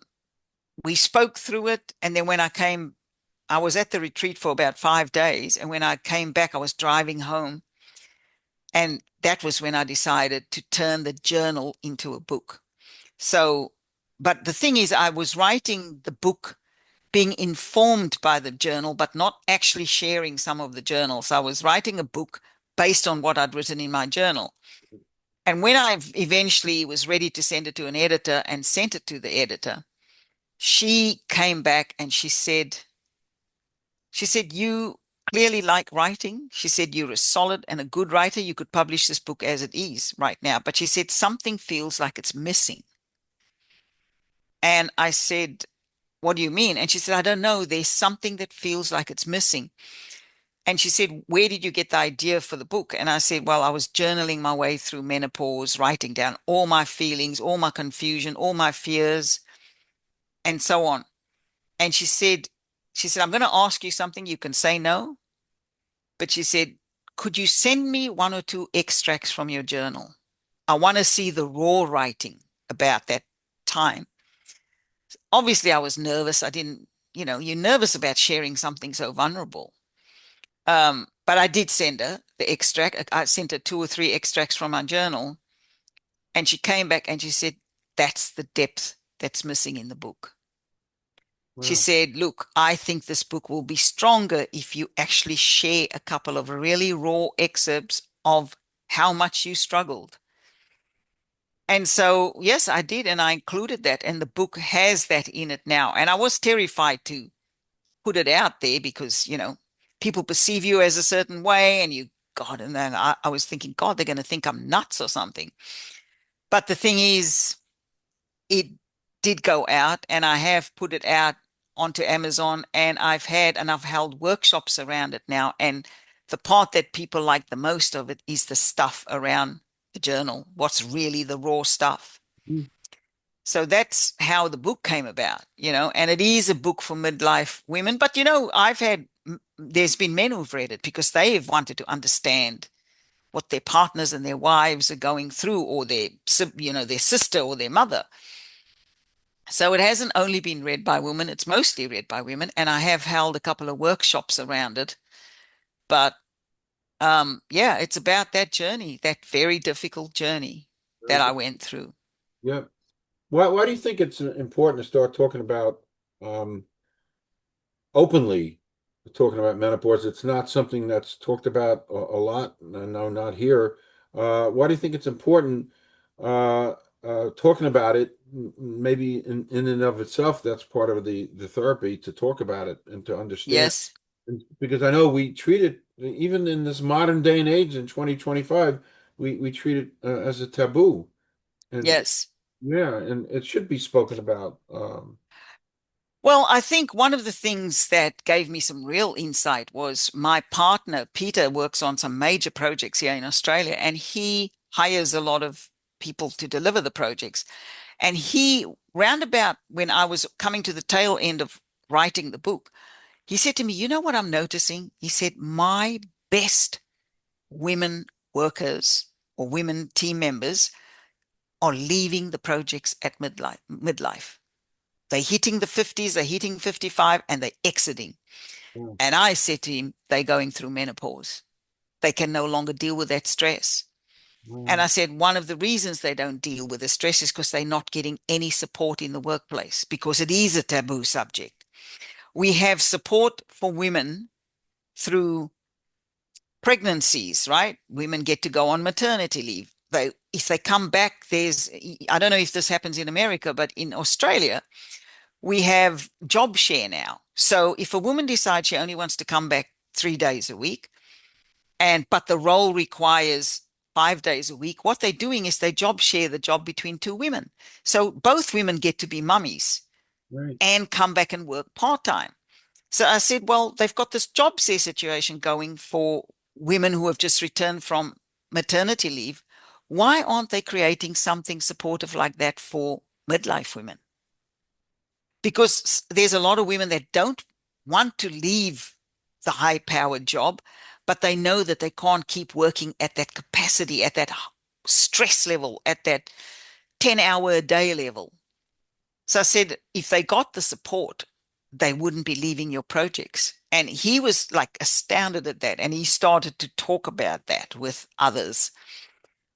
we spoke through it. And then when I was at the retreat for about 5 days. And when I came back, I was driving home. And that was when I decided to turn the journal into a book. So, but the thing is, I was writing the book being informed by the journal, but not actually sharing some of the journals. I was writing a book based on what I'd written in my journal. And when I eventually was ready to send it to an editor and sent it to the editor, she came back and she said, you clearly like writing. She said, you're a solid and a good writer. You could publish this book as it is right now. But she said, something feels like it's missing. And I said, what do you mean? And she said, I don't know. There's something that feels like it's missing. And she said, where did you get the idea for the book? And I said, well, I was journaling my way through menopause, writing down all my feelings, all my confusion, all my fears, and so on. And she said, I'm going to ask you something. You can say no. But she said, could you send me one or two extracts from your journal? I want to see the raw writing about that time. Obviously, I was nervous. I didn't, you're nervous about sharing something so vulnerable. But I did send her the extract. I sent her two or three extracts from my journal, and she came back and she said, that's the depth that's missing in the book. She
Wow.
said, look, I think this book will be stronger if you actually share a couple of really raw excerpts of how much you struggled. And so, yes, I did. And I included that. And the book has that in it now. And I was terrified to put it out there because, people perceive you as a certain way. And God, and then I was thinking, God, they're going to think I'm nuts or something. But the thing is, it did go out and I have put it out onto Amazon and I've held workshops around it now. And the part that people like the most of it is the stuff around the journal, what's really the raw stuff.
Mm.
So that's how the book came about, and it is a book for midlife women. But, there's been men who've read it because they've wanted to understand what their partners and their wives are going through, or their sister or their mother. So it hasn't only been read by women, it's mostly read by women. And I have held a couple of workshops around it. But yeah, it's about that journey, that very difficult journey
Very
that I
good.
went through.
Yeah. Why do you think it's important to start talking about um, openly talking about menopause? It's not something that's talked about a lot. No, not here. Why do you think it's important uh, talking about it? Maybe in and of itself, that's part of the therapy to talk about it and to understand.
Yes,
Because I know we treat it, even in this modern day and age in 2025, we treat it as a taboo. And
yes.
yeah, and it should be spoken about.
Well, I think one of the things that gave me some real insight was my partner, Peter, works on some major projects here in Australia, and he hires a lot of people to deliver the projects. And roundabout when I was coming to the tail end of writing the book, he said to me, you know what I'm noticing? He said, my best women workers or women team members are leaving the projects at midlife. They're hitting the 50s, they're hitting 55, and they're exiting.
Mm,
And I said to him, they're going through menopause. They can no longer deal with that stress. And I
mm,
said, one of the reasons they don't deal with the stress is because they're not getting any support in the workplace because it is a taboo subject. We have support for women through pregnancies, right? Women get to go on maternity leave. If they come back, I don't know if this happens in America, but in Australia, we have job share now. So if a woman decides she only wants to come back 3 days a week, but the role requires 5 days a week, what they're doing is they job share the job between two women. So both women get to be mummies.
Right.
and come back and work part-time. So I said, well, they've got this job share situation going for women who have just returned from maternity leave. Why aren't they creating something supportive like that for midlife women? Because there's a lot of women that don't want to leave the high-powered job, but they know that they can't keep working at that capacity, at that stress level, at that 10-hour a day level. So I said, if they got the support, they wouldn't be leaving your projects. And he was like astounded at that. And he started to talk about that with others.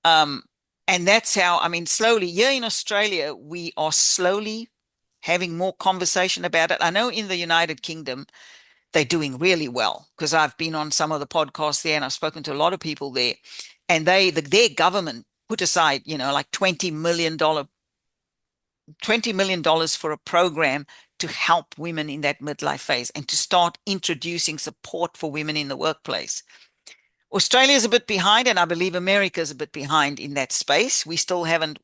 Um, and that's how, I mean, slowly, here in Australia, we are slowly having more conversation about it. I know in the United Kingdom, they're doing really well because I've been on some of the podcasts there and I've spoken to a lot of people there. And their government put aside, like $20 million for a program to help women in that midlife phase and to start introducing support for women in the workplace. Australia is a bit behind, and I believe America is a bit behind in that space. We still haven't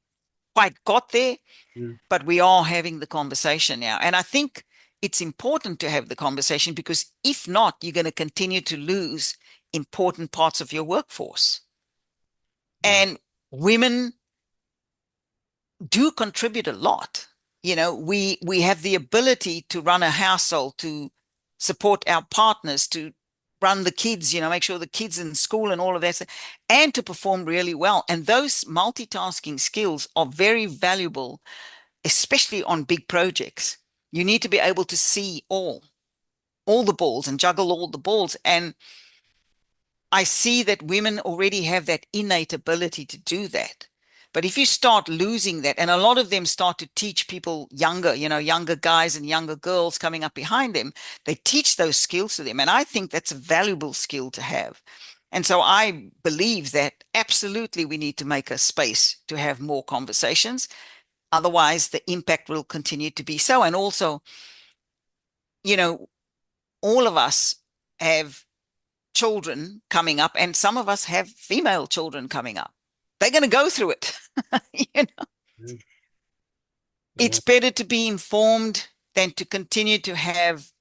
quite got there,
Yeah.
but we are having the conversation now. And I think it's important to have the conversation because if not, you're going to continue to lose important parts of your workforce.
Yeah.
And women do contribute a lot. We have the ability to run a household, to support our partners, to run the kids, make sure the kids in school and all of that, and to perform really well. And those multitasking skills are very valuable, especially on big projects. You need to be able to see all the balls and juggle all the balls. And I see that women already have that innate ability to do that. But if you start losing that, and a lot of them start to teach people younger, younger guys and younger girls coming up behind them, they teach those skills to them. And I think that's a valuable skill to have. And so I believe that absolutely we need to make a space to have more conversations. Otherwise, the impact will continue to be so. And also, you know, all of us have children coming up, and some of us have female children coming up. They're going to go through it. you know,
Yeah.
it's
Yeah.
better to be informed than to continue to have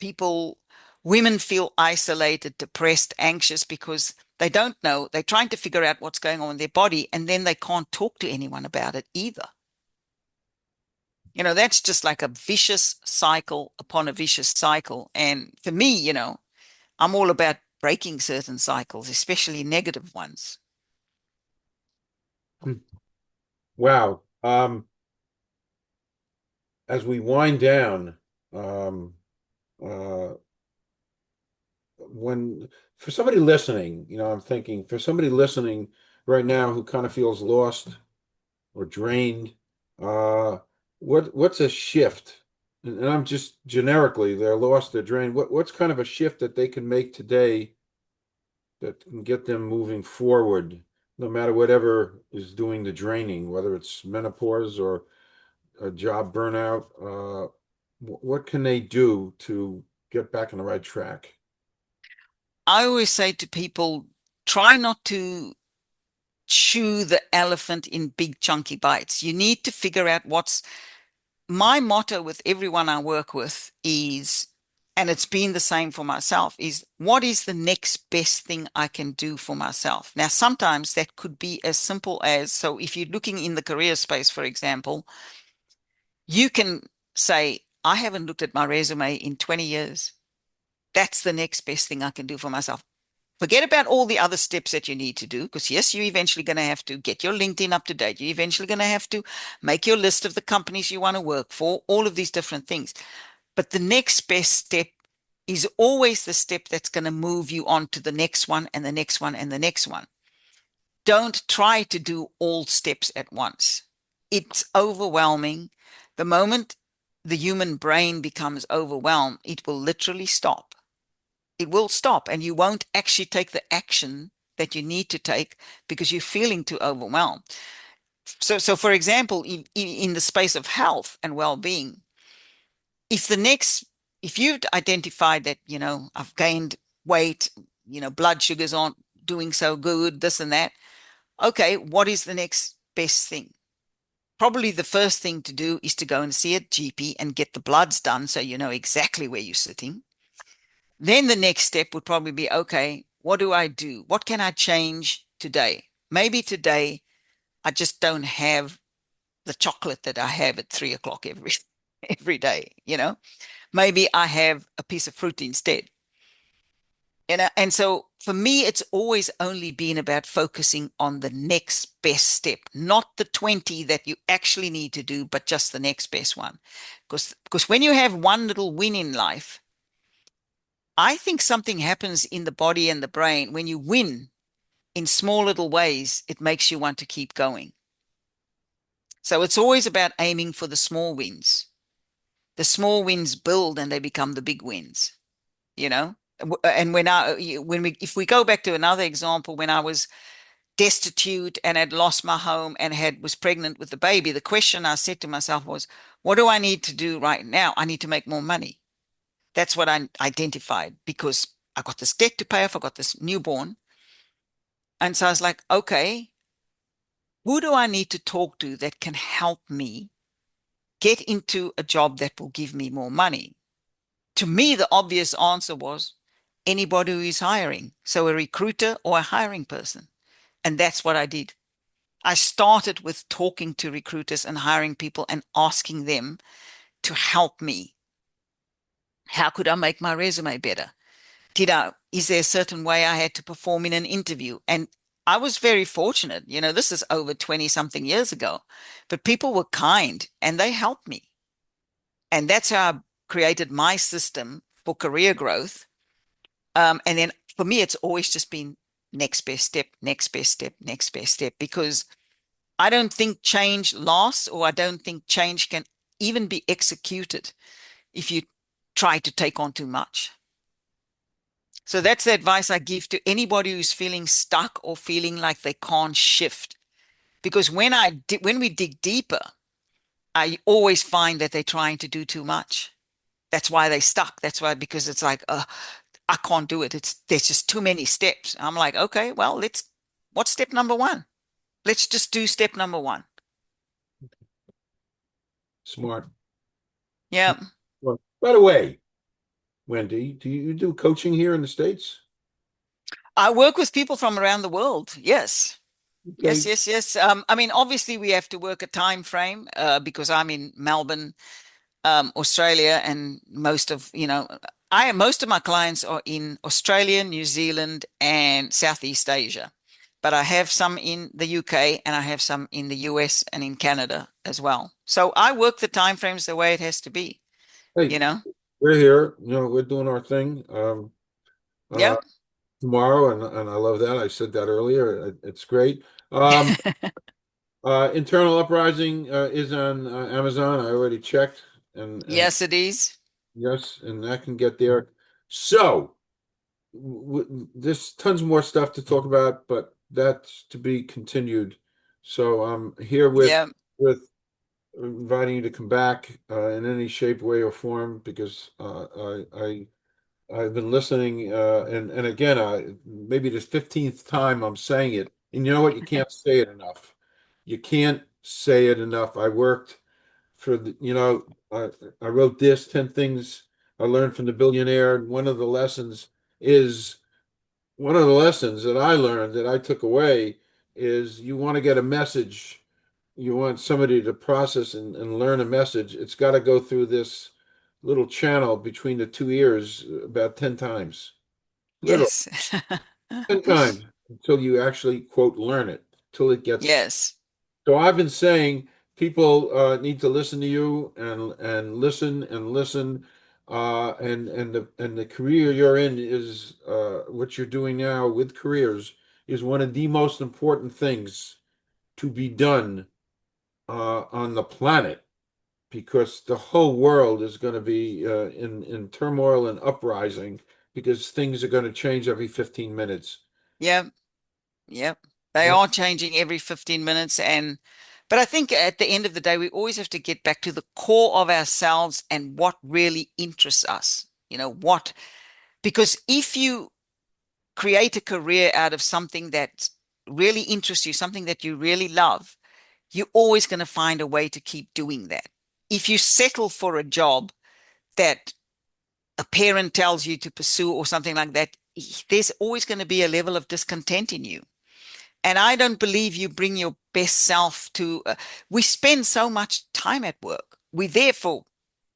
women feel isolated, depressed, anxious because they don't know. They're trying to figure out what's going on in their body, and then they can't talk to anyone about it either. That's just like a vicious cycle upon a vicious cycle. And for me, I'm all about breaking certain cycles, especially negative ones.
Wow. As we wind down, um, uh, when for somebody listening, I'm thinking for somebody listening right now who kind of feels lost or drained, uh, what's a shift? And I'm just generically, they're lost, they're drained. What's kind of a shift that they can make today that can get them moving forward, no matter whatever is doing the draining, whether it's menopause or a job burnout? What can they do to get back on the right track?
I always say to people, try not to chew the elephant in big chunky bites. You need to figure out what's my motto with everyone I work with is, and it's been the same for myself, is what is the next best thing I can do for myself? Now, sometimes that could be as simple as, so if you're looking in the career space, for example, you can say, I haven't looked at my resume in 20 years. That's the next best thing I can do for myself. Forget about all the other steps that you need to do, because yes, you're eventually going to have to get your LinkedIn up to date. You're eventually going to have to make your list of the companies you want to work for, all of these different things. But the next best step is always the step that's going to move you on to the next one and the next one and the next one. Don't try to do all steps at once. It's overwhelming. The moment the human brain becomes overwhelmed, it will literally stop. It will stop, and you won't actually take the action that you need to take because you're feeling too overwhelmed. So for example, in the space of health and well-being, if the next, if you've identified that, I've gained weight, blood sugars aren't doing so good, this and that, okay, what is the next best thing? probably the first thing to do is to go and see a GP and get the bloods done so you know exactly where you're sitting. Then the next step would probably be, okay, what do I do? What can I change today? Maybe today I just don't have the chocolate that I have at 3 o'clock every day, you know? Maybe I have a piece of fruit instead. And so for me, it's always only been about focusing on the next best step, not the 20 that you actually need to do, but just the next best one. Because when you have one little win in life, I think something happens in the body and the brain. When you win in small little ways, it makes you want to keep going. So it's always about aiming for the small wins. The small wins build and they become the big wins, you know? And if we go back to another example, when I was destitute and had lost my home and was pregnant with the baby, the question I said to myself was, what do I need to do right now? I need to make more money. That's what I identified because I got this debt to pay off. I got this newborn. And so I was like, okay, who do I need to talk to that can help me get into a job that will give me more money? To me, the obvious answer was anybody who is hiring. So a recruiter or a hiring person. And that's what I did. I started with talking to recruiters and hiring people and asking them to help me. How could I make my resume better? Is there a certain way I had to perform in an interview? And I was very fortunate. You know, this is over 20 something years ago, but people were kind and they helped me. And that's how I created my system for career growth. And then for me, it's always just been next best step, next best step, next best step, because I don't think change lasts, or I don't think change can even be executed if you try to take on too much. So that's the advice I give to anybody who's feeling stuck or feeling like they can't shift. Because when we dig deeper, I always find that they're trying to do too much. That's why they stuck. That's why, because it's like, I can't do it. There's just too many steps. I'm like, okay, well, what's step number one? Let's just do step number one.
Smart.
Yeah.
Well, by the way, Wendy, do you do coaching here in the States?
I work with people from around the world. Yes. Yes,
Okay.
yes, yes. I mean, obviously we have to work a time frame because I'm in Melbourne, Australia, and most of my clients are in Australia, New Zealand, and Southeast Asia. But I have some in the UK and I have some in the US and in Canada as well. So I work the time frames the way it has to be,
Hey,
you know?
we're here. We're doing our thing uh,
Yep.
tomorrow, and I love that. I said that earlier. It's great. Internal Uprising is on Amazon. I already checked, and
Yes, it is.
yes, and that can get there. So there's tons more stuff to talk about, but that's to be continued. So I'm here
Yeah.
with inviting you to come back in any shape, way, or form because I've been listening, and again, maybe the 15th time I'm saying it. And you know what? You can't say it enough. You can't say it enough. I worked for I wrote this 10 things I learned from the billionaire. And is one of the lessons that I learned that I took away is you want to get a message, you want somebody to process and learn a message. It's got to go through this little channel between the two ears about 10 times, literally
Yes.
10 times until you actually, quote, learn it, till it gets.
Yes.
So I've been saying people need to listen to you and listen and listen. And the career you're in is what you're doing now with careers is one of the most important things to be done on the planet because the whole world is going to be in turmoil and uprising because things are going to change every 15 minutes.
Yep. Yep. They
Yep.
are changing every 15 minutes. But I think at the end of the day, we always have to get back to the core of ourselves and what really interests us. Because if you create a career out of something that really interests you, something that you really love, you're always going to find a way to keep doing that. If you settle for a job that a parent tells you to pursue or something like that, there's always going to be a level of discontent in you. And I don't believe you bring your best self to, we spend so much time at work. We're there for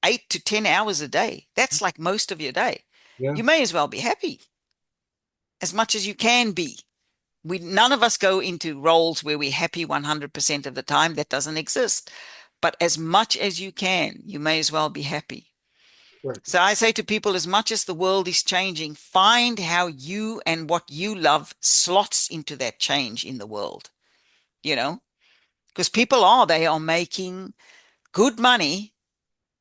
8 to 10 hours a day. That's like most of your day.
Yeah,
You may as well be happy as much as you can be. None of us go into roles where we're happy 100% of the time. That doesn't exist. But as much as you can, you may as well be happy.
right.
So I say to people, as much as the world is changing, find how you and what you love slots into that change in the world, you know, because they are making good money.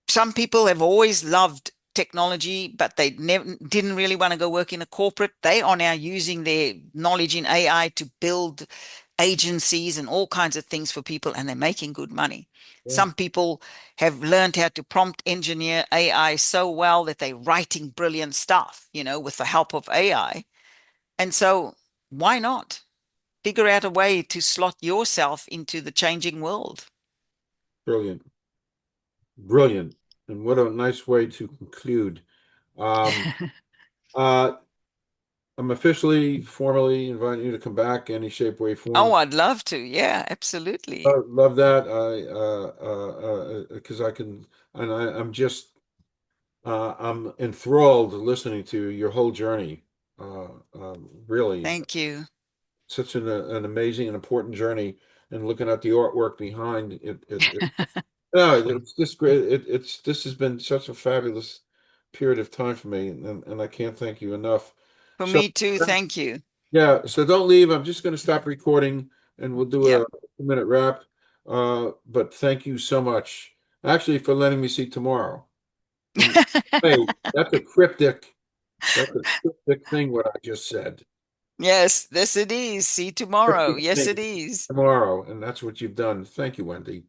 Some people have always loved technology, but they never didn't really want to go work in a corporate. They are now using their knowledge in AI to build agencies and all kinds of things for people, and they're making good money.
Yeah,
Some people have learned how to prompt engineer AI so well that they're writing brilliant stuff, with the help of AI. And so why not figure out a way to slot yourself into the changing world?
brilliant, brilliant. And what a nice way to conclude. Um, uh, I'm officially, formally inviting you to come back any shape, way,
Oh,
form.
I'd love to. Yeah, absolutely.
Love that. Because I can, and I'm enthralled listening to your whole journey. Really,
Thank you.
such an amazing and important journey, and looking at the artwork behind it. No, it's just great. This has been such a fabulous period of time for me, and I can't thank you enough.
For
So,
me too. Thank you.
yeah, so don't leave. I'm just going to stop recording, and we'll do a
Yep.
2-minute wrap. But thank you so much, actually, for letting me see tomorrow. And hey, that's a cryptic thing what I just said.
Yes, this it is. See tomorrow.
Cryptic
Yes,
thing
it is.
tomorrow, and that's what you've done. Thank you, Wendy.